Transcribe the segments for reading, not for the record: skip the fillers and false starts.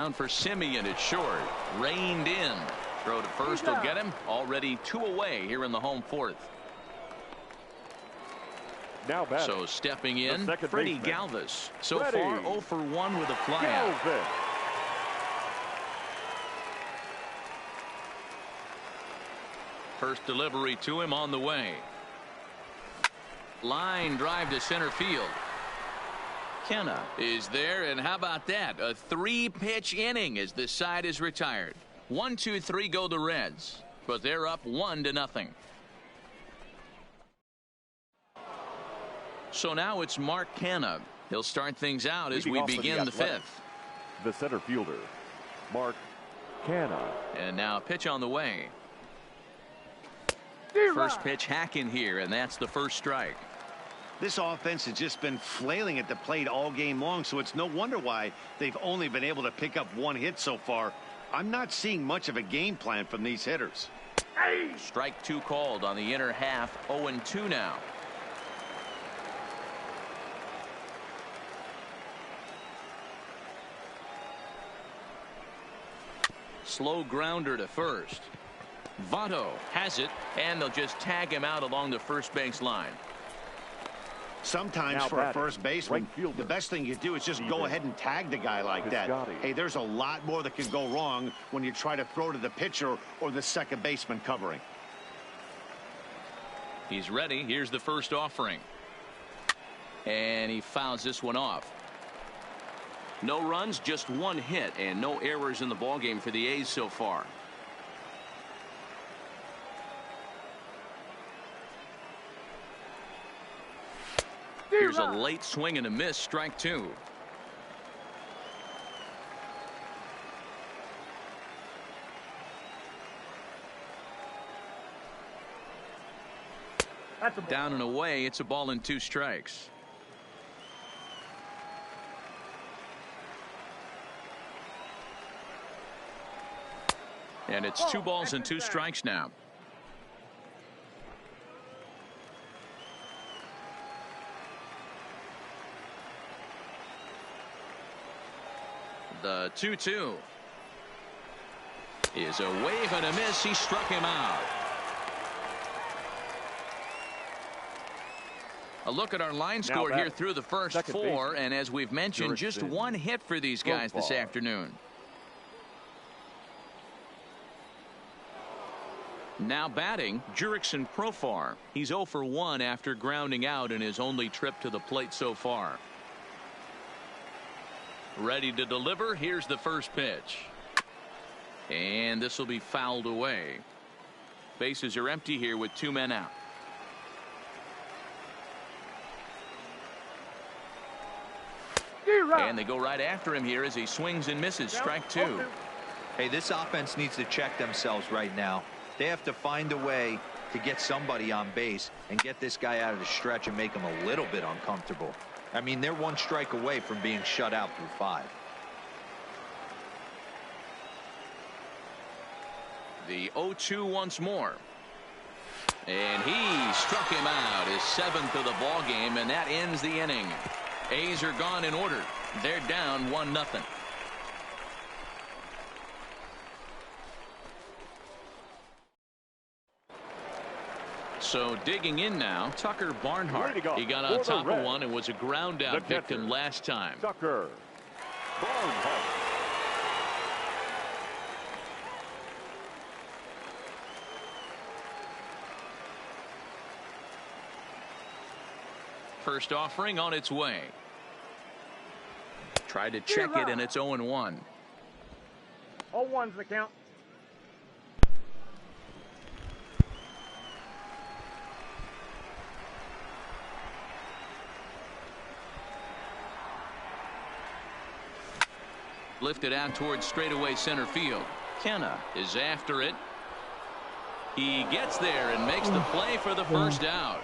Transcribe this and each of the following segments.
Down for Simeon, it's short. Reined in. Throw to first will get him. Already 2 away here in the home fourth. Now back. So stepping in, Freddie Galvis. So Freddie. far 0 for 1 with a flyout. First delivery to him on the way. Line drive to center field. Kenna is there, and how about that? A 3-pitch inning as this side is retired. 1, 2, 3 go the Reds, but they're up 1-0. So now it's Mark Canha. He'll start things out as we begin the fifth. The center fielder, Mark Canha. And now pitch on the way. First pitch hack in here, and that's the first strike. This offense has just been flailing at the plate all game long, so it's no wonder why they've only been able to pick up 1 hit so far. I'm not seeing much of a game plan from these hitters. Strike 2 called on the inner half. 0-2 now. Slow grounder to first. Votto has it, and they'll just tag him out along the first base line. Sometimes now for a first baseman, the best thing you do is just go ahead and tag the guy like that. Hey, there's a lot more that can go wrong when you try to throw to the pitcher or the second baseman covering. He's ready. Here's the first offering. And he fouls this one off. No runs, just 1 hit, and no errors in the ballgame for the A's so far. Here's a late swing and a miss, strike 2. Down and away, it's a ball and 2 strikes. And it's 2 balls and 2 strikes now. The 2-2 is a wave and a miss. He struck him out. A look at our line score here through the first 4, and as we've mentioned, just 1 hit for these guys this afternoon. Now batting, Jurickson Profar. He's 0 for 1 after grounding out in his only trip to the plate so far. Ready to deliver. Here's the first pitch. And this will be fouled away. Bases are empty here with 2 men out. And they go right after him here as he swings and misses. Strike 2. Hey, this offense needs to check themselves right now. They have to find a way to get somebody on base and get this guy out of the stretch and make him a little bit uncomfortable. I mean, they're 1 strike away from being shut out through 5. The 0-2 once more. And he struck him out, his 7th of the ball game, and that ends the inning. A's are gone in order. They're down 1-0. So digging in now, Tucker Barnhart. He got on top of one and was a ground out victim last time. Tucker Barnhart. First offering on its way. Tried to check it, and it's 0-1. 0-1's the count. Lifted out towards straightaway center field. Kenna is after it. He gets there and makes the play for the first out.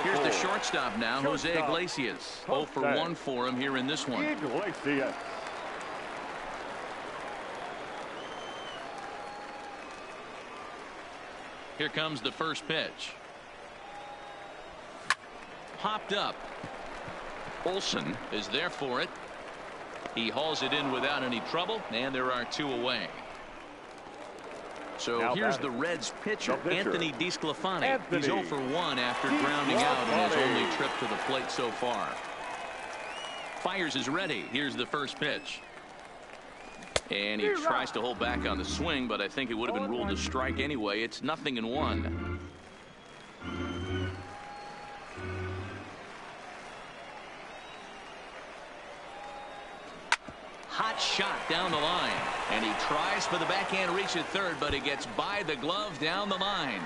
Here's the shortstop now, Jose Iglesias. 0 for 1 for him here in this one. Iglesias. Here comes the first pitch. Popped up. Olsen is there for it. He hauls it in without any trouble, and there are 2 away. So Now here's batting. the Reds pitcher, The pitcher, Anthony DeSclafani. He's Anthony 0 for 1 after grounding out in his DeSclafani. only trip to the plate so far. Fires is ready. Here's the first pitch. And he tries to hold back on the swing, but I think it would have been ruled a strike anyway. It's 0-1. Hot shot down the line, and he tries for the backhand reach at third, but it gets by the glove down the line.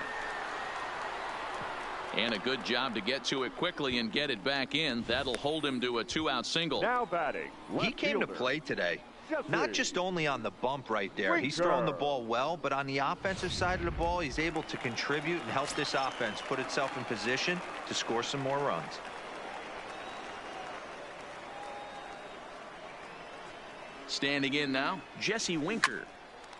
And a good job to get to it quickly and get it back in. That'll hold him to a 2-out single. Now batting. He came to fielder. play today. Jesse. Not just only on the bump right there. He's Winker. throwing the ball well, but on the offensive side of the ball, he's able to contribute and help this offense put itself in position to score some more runs. Standing in now, Jesse Winker.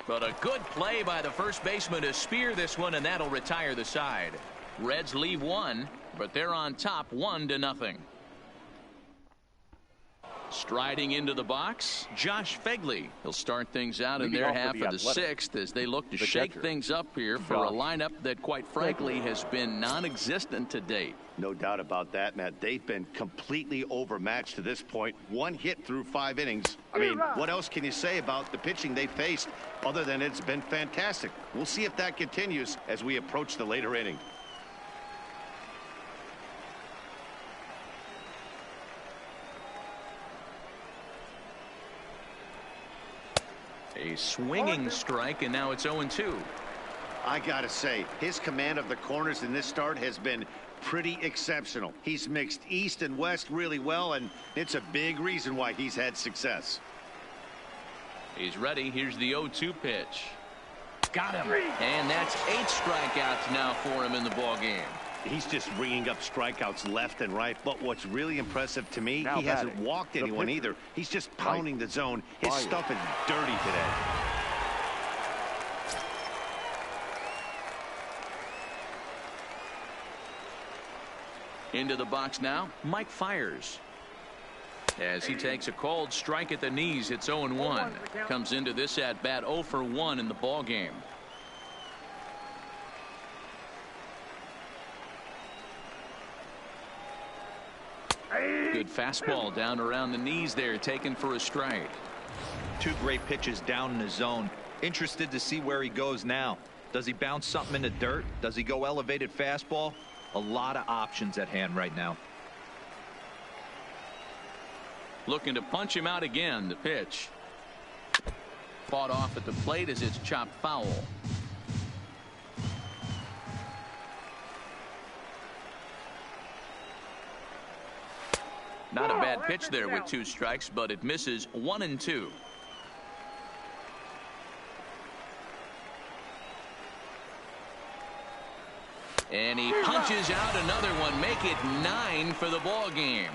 But a good play by the first baseman to spear this one, and that'll retire the side. Reds leave 1, but they're on top 1-0. Striding into the box, Josh Fegley. He'll start things out in Leading their off half for the of the Athletics, 6th as they look to the shake catcher, things up here for a lineup that, quite frankly, has been non-existent to date. No doubt about that, Matt. They've been completely overmatched to this point. 1 hit through 5 innings. I mean, what else can you say about the pitching they faced other than it's been fantastic? We'll see if that continues as we approach the later inning. A swinging strike, and now it's 0-2. I gotta say, his command of the corners in this start has been pretty exceptional. He's mixed east and west really well, and it's a big reason why he's had success. He's ready. Here's the 0-2 pitch. Got him. And that's 8 strikeouts now for him in the ball game. He's just ringing up strikeouts left and right. But what's really impressive to me, Now he hasn't batting, walked the anyone pitcher, either. He's just pounding the zone. His Ryan. stuff is dirty today. Into the box now, Mike Fires. As he takes a called strike at the knees, it's 0-1. Comes into this at bat 0 for 1 in the ball game. Good fastball down around the knees there, taken for a strike. 2 great pitches down in the zone. Interested to see where he goes now. Does he bounce something in the dirt? Does he go elevated fastball? A lot of options at hand right now. Looking to punch him out again. The pitch. Fought off at the plate as it's chopped foul. Not a bad pitch there with 2 strikes, but it misses 1-2. And he punches out another one. Make it 9 for the ball game.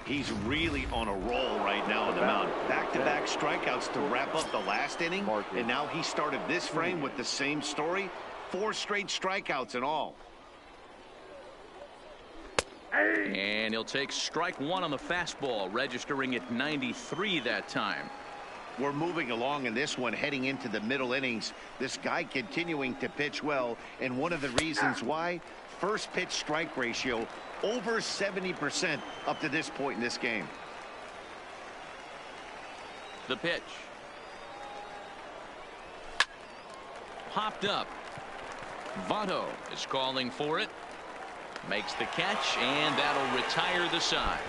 He's really on a roll right now on the mound. Back-to-back strikeouts to wrap up the last inning. And now he started this frame with the same story. 4 straight strikeouts in all. And he'll take strike 1 on the fastball, registering at 93 that time. We're moving along in this one, heading into the middle innings. This guy continuing to pitch well, and one of the reasons why, first pitch strike ratio over 70% up to this point in this game. The pitch. Popped up. Votto is calling for it. Makes the catch, and that'll retire the side.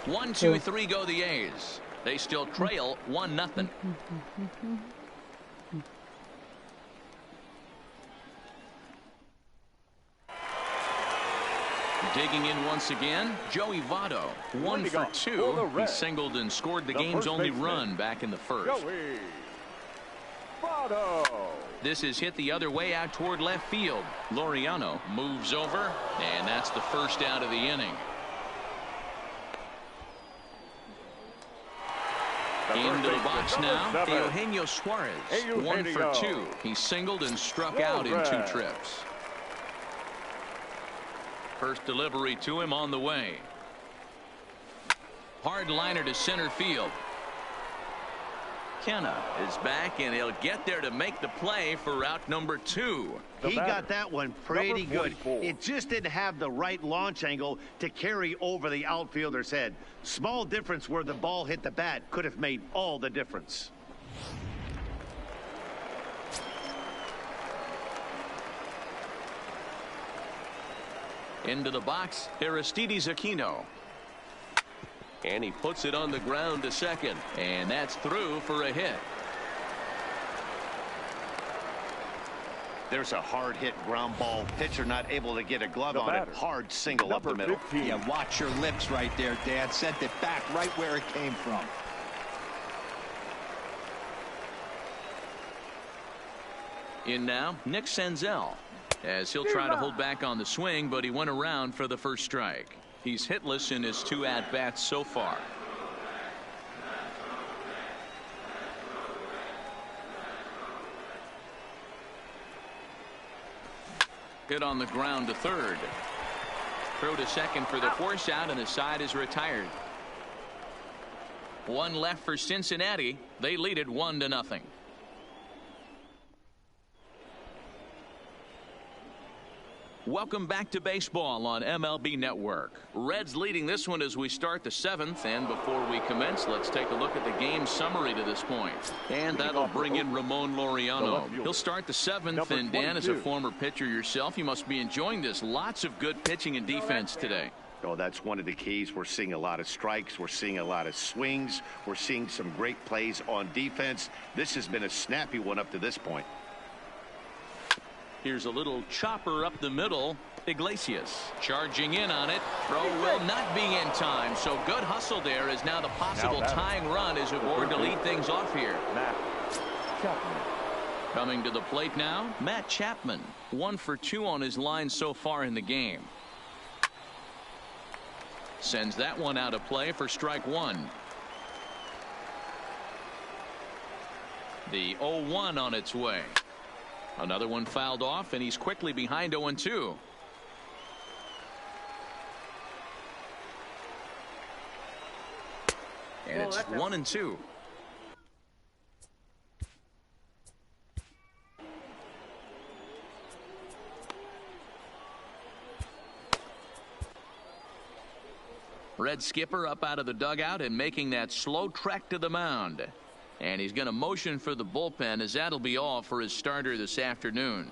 1, 2, 3 go the A's. They still trail 1-0. Digging in once again, Joey Votto. 1 for 2. He singled and scored the game's only run back in the first. Joey Votto. This is hit the other way out toward left field. Laureano moves over, and that's the first out of the inning. Into the box now, Eugenio Suarez. 1 for 2. He singled and struck out in 2 trips. First delivery to him on the way. Hard liner to center field. Kenna is back, and he'll get there to make the play for route number 2. He got that one pretty good. It just didn't have the right launch angle to carry over the outfielder's head. Small difference where the ball hit the bat could have made all the difference. Into the box, Aristides Aquino. And he puts it on the ground to second. And that's through for a hit. There's a hard hit ground ball. Pitcher not able to get a glove on it. Hard single up the middle. 15. Yeah, watch your lips right there, Dad. Sent it back right where it came from. In now, Nick Senzel. As he'll try to hold back on the swing, but he went around for the first strike. He's hitless in his 2 at-bats so far. Hit on the ground to third. Throw to second for the force out, and the side is retired. 1 left for Cincinnati. They lead it 1-0. Welcome back to baseball on MLB Network. Reds leading this one as we start the 7th, and before we commence, let's take a look at the game summary to this point. And that'll bring in Ramon Laureano. He'll start the 7th, and Dan, as a former pitcher yourself, you must be enjoying this. Lots of good pitching and defense today. Oh, that's one of the keys. We're seeing a lot of strikes. We're seeing a lot of swings. We're seeing some great plays on defense. This has been a snappy one up to this point. Here's a little chopper up the middle. Iglesias charging in on it. Throw will not be in time. So good hustle there is now the possible tying run is aboard to lead things off here. Matt Chapman. Coming to the plate now, Matt Chapman. 1 for 2 on his line so far in the game. Sends that one out of play for strike 1. The 0-1 on its way. Another one fouled off, and he's quickly behind 0-2. And it's 1-2. Red skipper up out of the dugout and making that slow trek to the mound. And he's going to motion for the bullpen, as that'll be all for his starter this afternoon.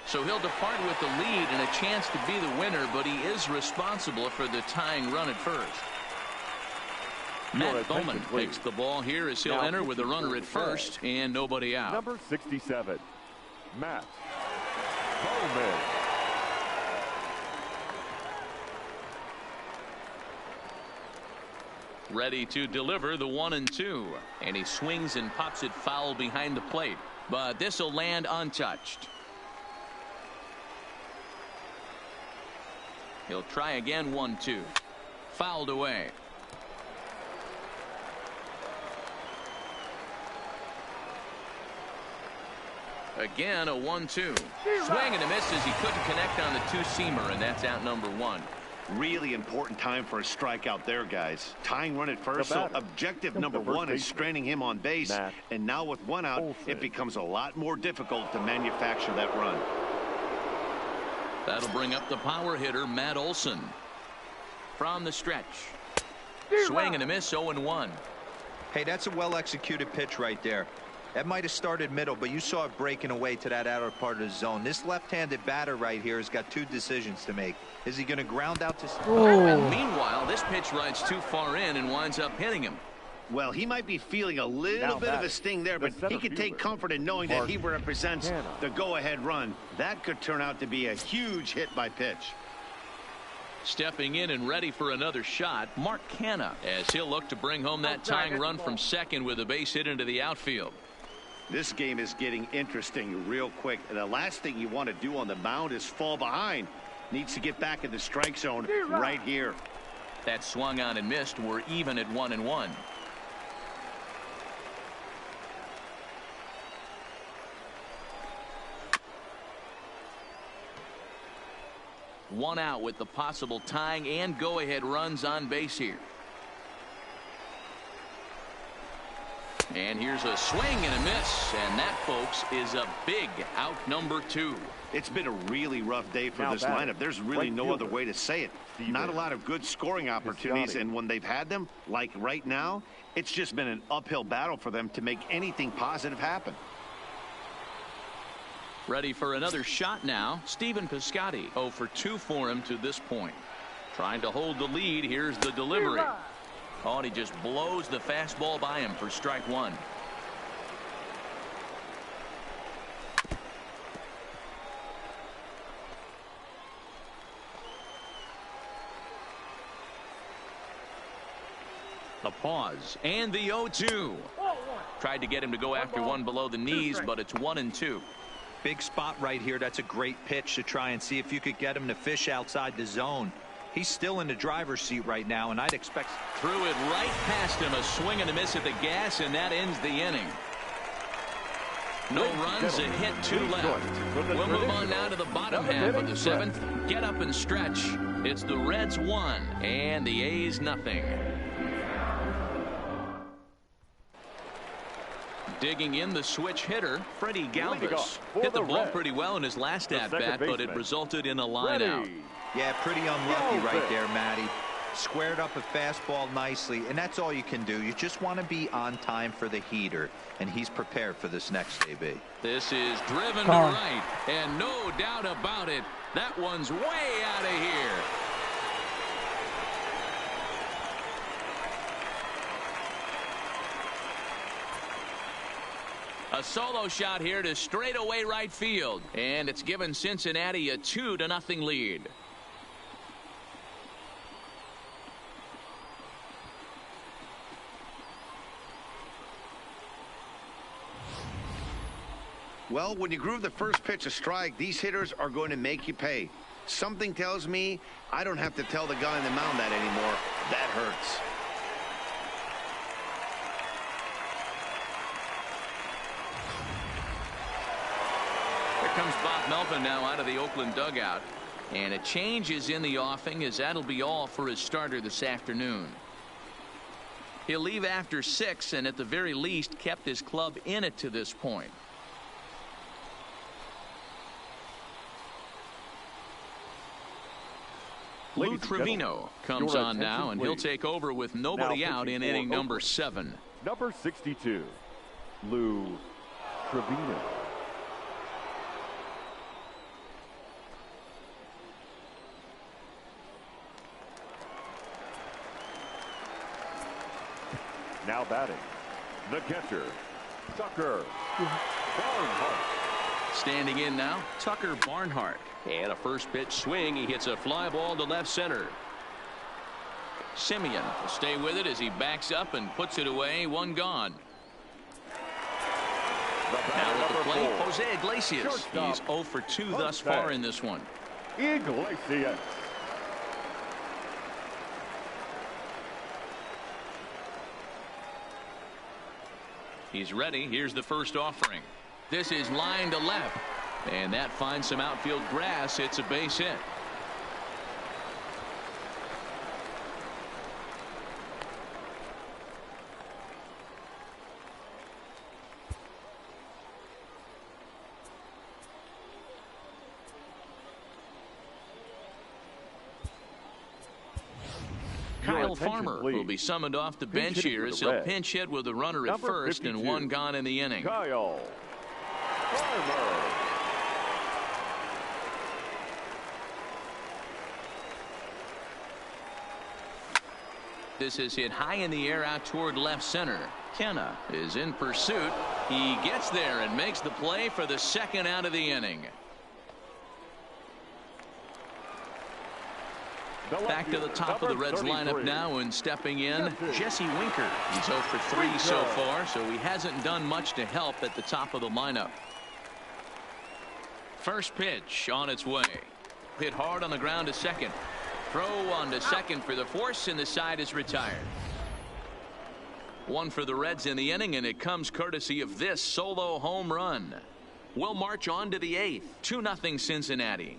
So he'll depart with the lead and a chance to be the winner, but he is responsible for the tying run at first. Matt Bowman takes the ball here as he'll enter with a runner at first and nobody out. Number 67, Matt Bowman. Ready to deliver the 1-2, and he swings and pops it foul behind the plate, but this will land untouched. He'll try again. 1-2, fouled away. Again a 1-2, swing and a miss as he couldn't connect on the 2-seamer, and that's out number 1. Really important time for a strikeout there, guys. Tying run at first, so objective number 1 is stranding him on base. And now with 1 out, it becomes a lot more difficult to manufacture that run. That'll bring up the power hitter, Matt Olson. From the stretch. Swing and a miss, 0-1. Hey, that's a well-executed pitch right there. That might have started middle, but you saw it breaking away to that outer part of the zone. This left-handed batter right here has got 2 decisions to make. Is he going to ground out to... And meanwhile, this pitch rides too far in and winds up hitting him. Well, he might be feeling a little bit of a sting there, but he can take comfort in knowing that he represents the go-ahead run. That could turn out to be a huge hit by pitch. Stepping in and ready for another shot, Mark Canha, as he'll look to bring home that tying run from second with a base hit into the outfield. This game is getting interesting real quick, and the last thing you want to do on the mound is fall behind. Needs to get back in the strike zone right here. That swung on and missed. We're even at 1-1. one out with the possible tying and go-ahead runs on base here. And here's a swing and a miss, and that, folks, is a big out number 2. It's been a really rough day for this lineup. There's really no other way to say it. Not a lot of good scoring opportunities, and when they've had them, like right now, it's just been an uphill battle for them to make anything positive happen. Ready for another shot now. Stephen Piscotty, 0 for 2 for him to this point. Trying to hold the lead. Here's the delivery. Oh, and he just blows the fastball by him for strike 1. The pause and the 0-2. Tried to get him to go after one below the knees, but it's 1-2. Big spot right here. That's a great pitch to try and see if you could get him to fish outside the zone. He's still in the driver's seat right now, and I'd expect. Threw it right past him. A swing and a miss at the gas, and that ends the inning. No runs, a hit, 2 left. We'll move on now to the bottom half of the 7th. Get up and stretch. It's the Reds 1 and the A's nothing. Digging in the switch hitter, Freddie Galvis. Hit the ball pretty well in his last at-bat, but it resulted in a line out. Yeah, pretty unlucky right there, Matty. Squared up a fastball nicely, and that's all you can do. You just want to be on time for the heater, and he's prepared for this next AB. This is driven to right, and no doubt about it, that one's way out of here. A solo shot here to straightaway right field, and it's given Cincinnati a 2-0 lead. Well, when you groove the first pitch a strike, these hitters are going to make you pay. Something tells me I don't have to tell the guy on the mound that anymore. That hurts. Here comes Bob Melvin now out of the Oakland dugout. And a change is in the offing, as that'll be all for his starter this afternoon. He'll leave after 6 and at the very least kept his club in it to this point. Lou Trevino comes on now, and he'll take over with nobody out in inning number 7. Number 62, Lou Trevino. Now batting, the catcher, Tucker Barnhart. Standing in now, Tucker Barnhart. And a first pitch swing. He hits a fly ball to left center. Simeon will stay with it as he backs up and puts it away. 1 gone. Now at the plate, Jose Iglesias. He's 0 for 2 thus far in this one. Iglesias. He's ready. Here's the first offering. This is line to left. And that finds some outfield grass. It's a base hit. Kyle Farmer will be summoned off the bench here as he'll pinch hit with a runner at first and 1 gone in the inning. Kyle Farmer. This is hit high in the air out toward left center. Kenna is in pursuit. He gets there and makes the play for the 2nd out of the inning. Back to the top of the Reds lineup now, and stepping in, Jesse Winker. He's 0 for 3 so far, so he hasn't done much to help at the top of the lineup. First pitch on its way. Hit hard on the ground to second. Throw on to second for the force, and the side is retired. 1 for the Reds in the inning, and it comes courtesy of this solo home run. We'll march on to the 8th. 2-0 Cincinnati.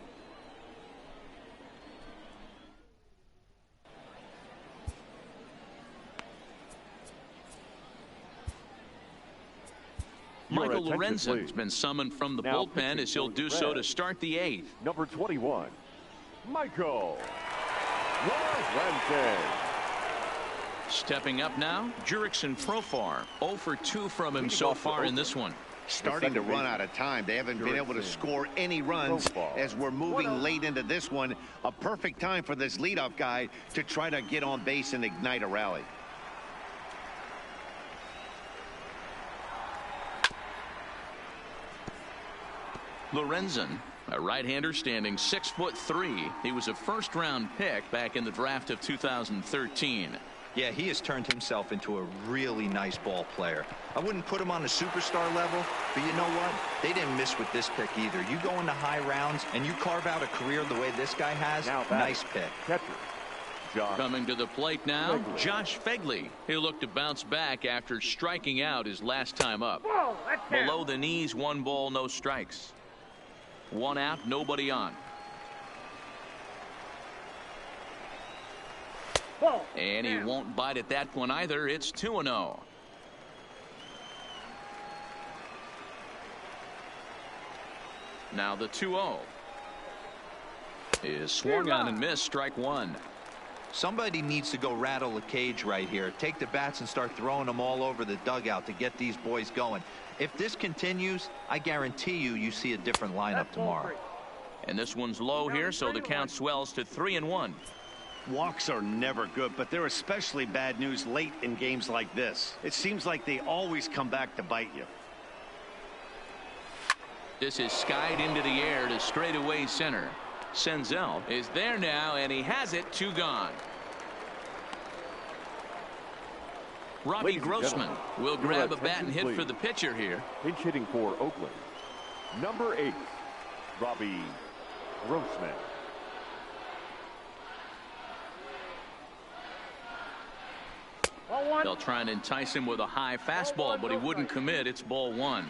Michael Lorenzen's been summoned from the bullpen as he'll do so to start the 8th. Number 21, Michael Lorenzen. Stepping up now, Giochicano 0 for 2 from him so far in this one. Starting to run out of time. They haven't been able to score any runs as we're moving late into this one. A perfect time for this leadoff guy to try to get on base and ignite a rally. Lorenzen, a right-hander standing 6'3". He was a first-round pick back in the draft of 2013. Yeah, he has turned himself into a really nice ball player. I wouldn't put him on a superstar level, but you know what? They didn't miss with this pick either. You go into high rounds and you carve out a career the way this guy has, nice pick. Catcher, Josh. Coming to the plate now, Josh Fegley. He'll look to bounce back after striking out his last time up. Below the knees, 1 ball, no strikes. 1 out, nobody on. And he won't bite at that one either. It's 2-0. Now the 2-0 is swung on and missed. Strike 1. Somebody needs to go rattle the cage right here. Take the bats and start throwing them all over the dugout to get these boys going. If this continues, I guarantee you see a different lineup tomorrow. And this one's low here, so the count swells to 3-1. Walks are never good, but they're especially bad news late in games like this. It seems like they always come back to bite you. This is skied into the air to straightaway center. Senzel is there now, and he has it. 2 gone. Robbie Grossman will grab a bat and hit for the pitcher here. Pinch hitting for Oakland, number 8, Robbie Grossman. They'll try and entice him with a high fastball, but he wouldn't commit. It's ball 1.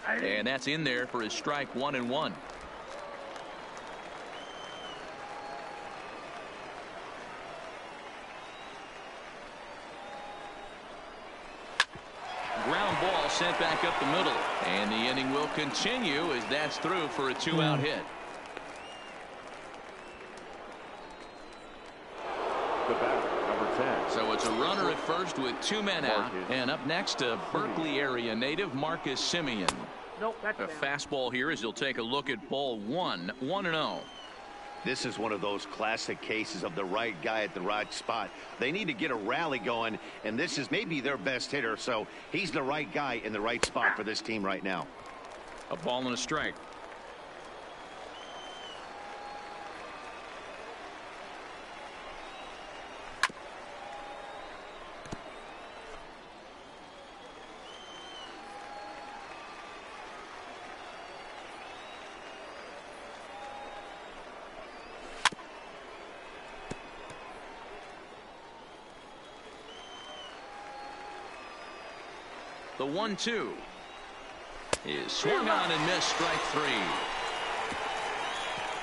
And that's in there for his strike. 1-1. Ground ball sent back up the middle, and the inning will continue as that's through for a 2-out hit. The batter, number 10. So it's a runner at first with 2 men out, and up next a Berkeley area native, Marcus Semien. A fastball here as he'll take a look at ball 1. 1-0. This is one of those classic cases of the right guy at the right spot. They need to get a rally going, and this is maybe their best hitter, so he's the right guy in the right spot for this team right now. A ball and a strike. The 1-2 is swung on and missed. Strike 3.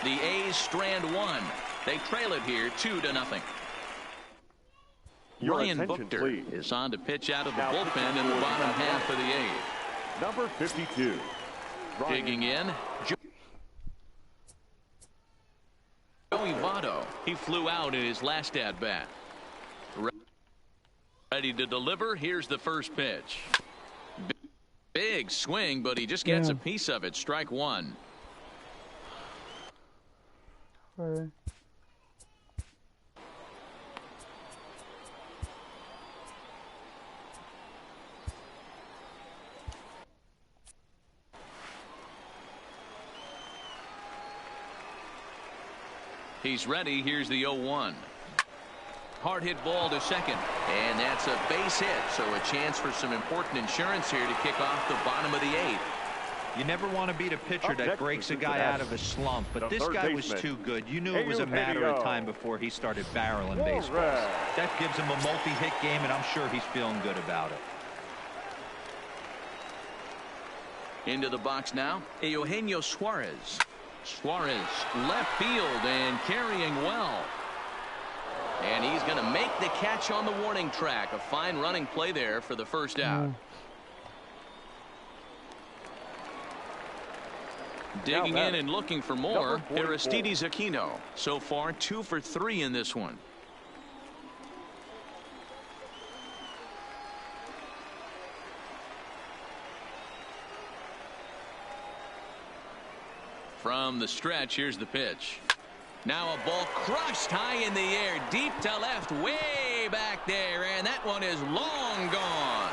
The A's strand 1. They trail it here 2-0. Ryan Buchter is on to pitch out of the bullpen in the bottom half of the 8th. Number 52. Digging in, Joey Votto. He flew out in his last at bat. Ready to deliver. Here's the first pitch. Big swing, but he just gets a piece of it. Strike 1. Sorry. He's ready. Here's the 0-1. Hard hit ball to second, and that's a base hit, so a chance for some important insurance here to kick off the bottom of the 8th. You never want to beat a pitcher that breaks a guy out of a slump, but this guy was too good. You knew it was a matter of time before he started barreling baseballs. That gives him a multi-hit game, and I'm sure he's feeling good about it. Into the box now, Eugenio Suarez. Suarez left field and carrying well. And he's going to make the catch on the warning track. A fine running play there for the first out. Digging in and looking for more, Giochicano. So far, 2 for 3 in this one. From the stretch, here's the pitch. Now a ball crushed high in the air, deep to left, way back there, and that one is long gone.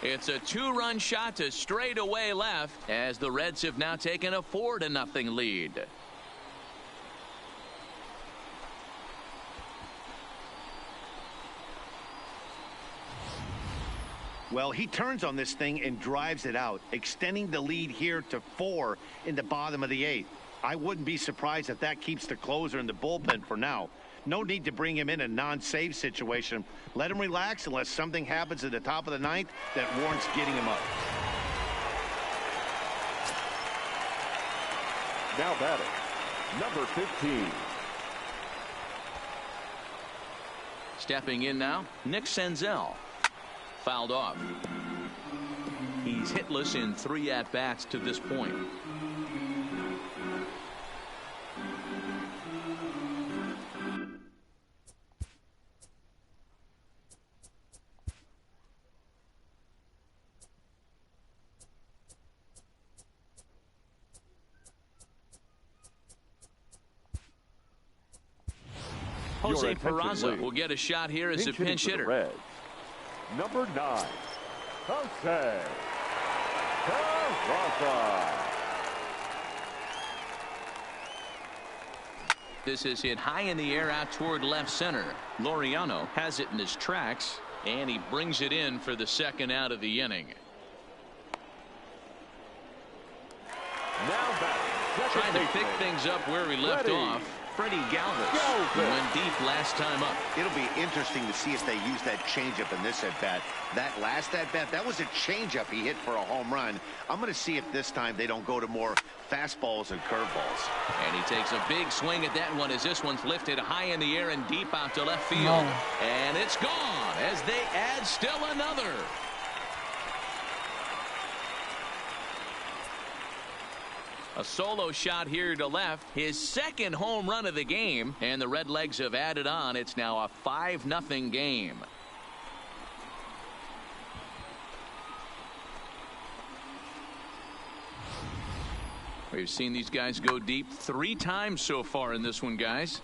It's a 2-run shot to straightaway left as the Reds have now taken a 4-0 lead. Well, he turns on this thing and drives it out, extending the lead here to 4 in the bottom of the 8th. I wouldn't be surprised if that keeps the closer in the bullpen for now. No need to bring him in a non-save situation. Let him relax unless something happens at the top of the 9th that warrants getting him up. Now batting, number 15. Stepping in now, Nick Senzel. Fouled off. He's hitless in 3 at-bats to this point. Jose Peraza will get a shot here as a pinch hitter. Reds. Number 9, Jose Peraza. This is hit high in the air out toward left center. Laureano has it in his tracks, and he brings it in for the second out of the inning. Now batting, trying to pick things up where we left off. Freddie Galvis went deep last time up. It'll be interesting to see if they use that changeup in this at-bat. That last at-bat, that was a changeup he hit for a home run. I'm going to see if this time they don't go to more fastballs and curveballs. And he takes a big swing at that one as this one's lifted high in the air and deep out to left field. And it's gone as they add still another. A solo shot here to left, his second home run of the game, and the Redlegs have added on. It's now a 5-0 game. We've seen these guys go deep 3 times so far in this one, guys.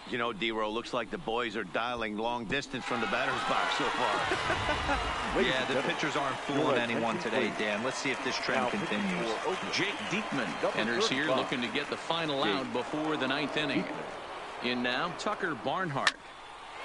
You know, D-Row, looks like the boys are dialing long distance from the batter's box so far. Yeah, the pitchers aren't fooling anyone today, Dan. Let's see if this trend continues. Jake Diekman enters here looking to get the final out before the 9th inning. In now, Tucker Barnhart.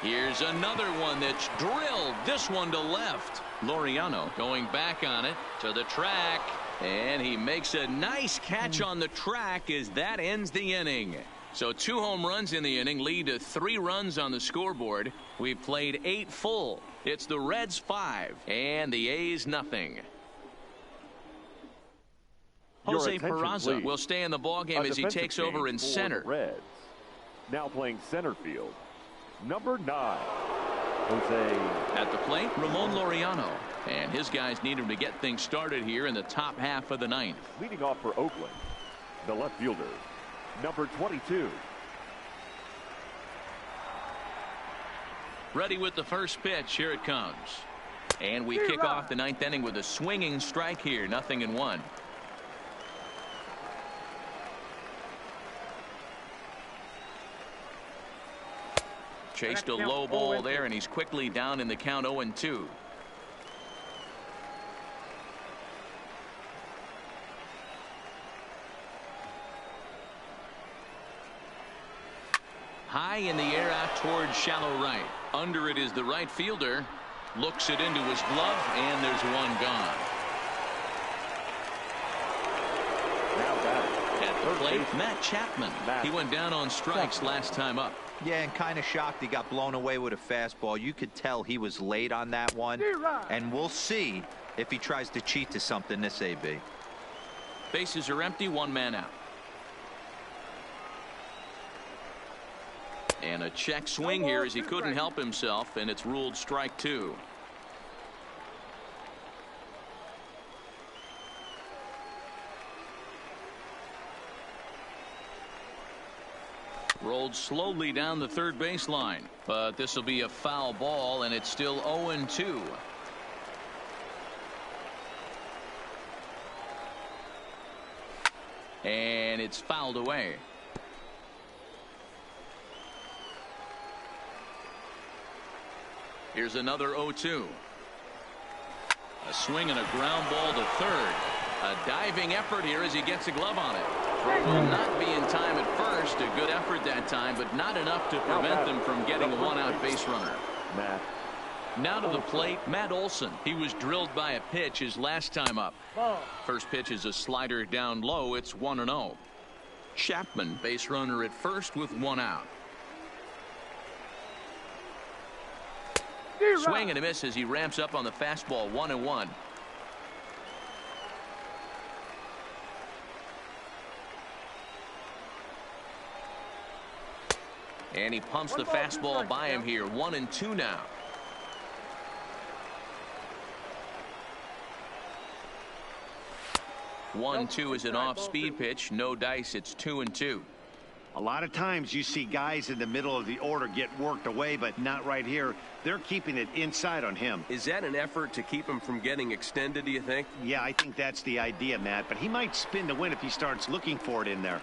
Here's another one that's drilled. This one to left. Laureano going back on it to the track. And he makes a nice catch on the track as that ends the inning. So 2 home runs in the inning lead to 3 runs on the scoreboard. We've played 8 full. It's the Reds 5 and the A's nothing. Jose Peraza will stay in the ballgame as he takes over in center. Reds. Now playing center field, number 9, Jose. At the plate, Ramon Laureano. And his guys need him to get things started here in the top half of the 9th. Leading off for Oakland, the left fielder, number 22. Ready with the first pitch. Here it comes. And we kick off the 9th inning with a swinging strike here. 0-1. Chased a low ball there, and he's quickly down in the count 0-2. High in the air out towards shallow right. Under it is the right fielder. Looks it into his glove, and there's one gone. At the plate, Matt Chapman. He went down on strikes last time up. Yeah, and kind of shocked he got blown away with a fastball. You could tell he was late on that one. And we'll see if he tries to cheat to something this AB. Bases are empty, one man out. And a check swing here as he couldn't help himself, and it's ruled strike two. Rolled slowly down the third baseline, but this will be a foul ball, and it's still 0-2. And it's fouled away. Here's another 0-2. A swing and a ground ball to third. A diving effort here as he gets a glove on it. Throw will not be in time at first. A good effort that time, but not enough to prevent them from getting a one-out base runner. Now to the plate, Matt Olson. He was drilled by a pitch his last time up. First pitch is a slider down low. It's 1-0. Chapman, base runner at first with one out. Swing and a miss as he ramps up on the fastball. 1-1. And he pumps the fastball by him here. 1-2 now. One-two is an off-speed pitch. No dice. It's 2-2. A lot of times you see guys in the middle of the order get worked away, but not right here. They're keeping it inside on him. Is that an effort to keep him from getting extended, do you think? Yeah, I think that's the idea, Matt. But he might spin to win if he starts looking for it in there.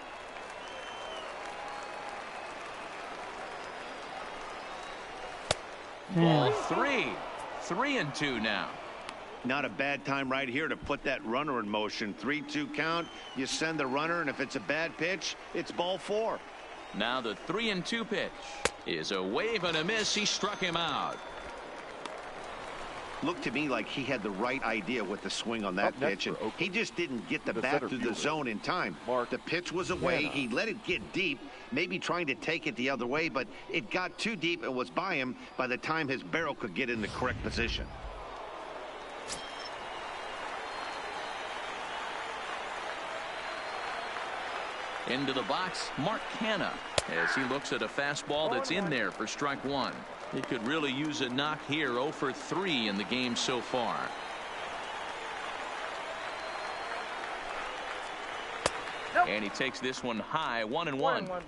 Ball three. 3-2 now. Not a bad time right here to put that runner in motion. 3-2 count. You send the runner, and if it's a bad pitch, it's ball four. Now the 3-2 pitch is a wave and a miss. He struck him out. Looked to me like he had the right idea with the swing on that pitch, and he just didn't get the bat through the zone in time. The pitch was away. He let it get deep, maybe trying to take it the other way, but it got too deep and was by him by the time his barrel could get in the correct position. Into the box, Mark Canha, as he looks at a fastball that's in there for strike one. He could really use a knock here. 0 for 3 in the game so far. And he takes this one high. 1-1.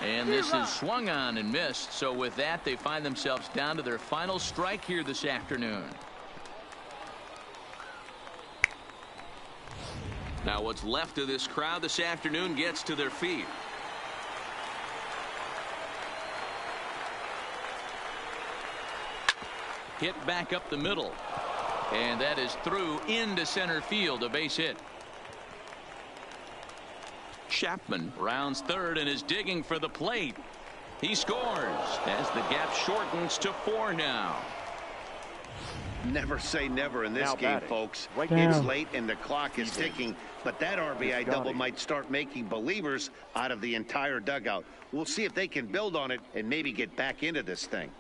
And this is swung on and missed. So with that, they find themselves down to their final strike here this afternoon. Now what's left of this crowd this afternoon gets to their feet. Hit back up the middle. And that is through into center field. A base hit. Chapman rounds third and is digging for the plate. He scores as the gap shortens to 4 now. Never say never in this game, folks. It's late and the clock is ticking, but that RBI double might start making believers out of the entire dugout. We'll see if they can build on it and maybe get back into this thing.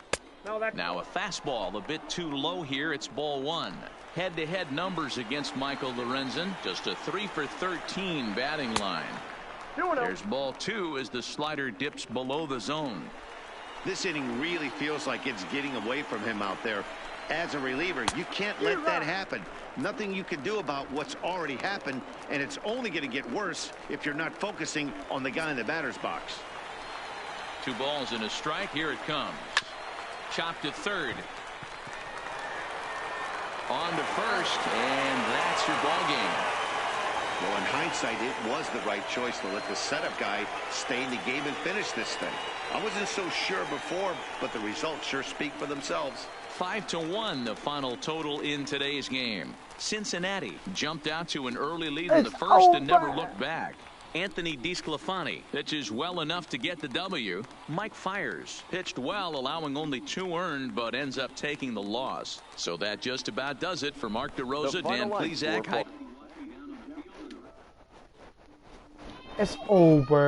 Now a fastball a bit too low here. It's ball 1. Head-to-head numbers against Michael Lorenzen. Just a 3 for 13 batting line. There's ball 2 as the slider dips below the zone. This inning really feels like it's getting away from him out there. As a reliever, you can't let that happen. Nothing you can do about what's already happened, and it's only going to get worse if you're not focusing on the guy in the batter's box. 2 balls and a strike. Here it comes. Chopped to third. On to first, and that's your ball game. Well, in hindsight, it was the right choice to let the setup guy stay in the game and finish this thing. I wasn't so sure before, but the results sure speak for themselves. 5-1 the final total in today's game. Cincinnati jumped out to an early lead in the first and never looked back. Anthony DeSclafani pitches well enough to get the W. Mike Fiers pitched well, allowing only 2 earned, but ends up taking the loss. So that just about does it for Mark DeRosa, Dan Plesac. It's over.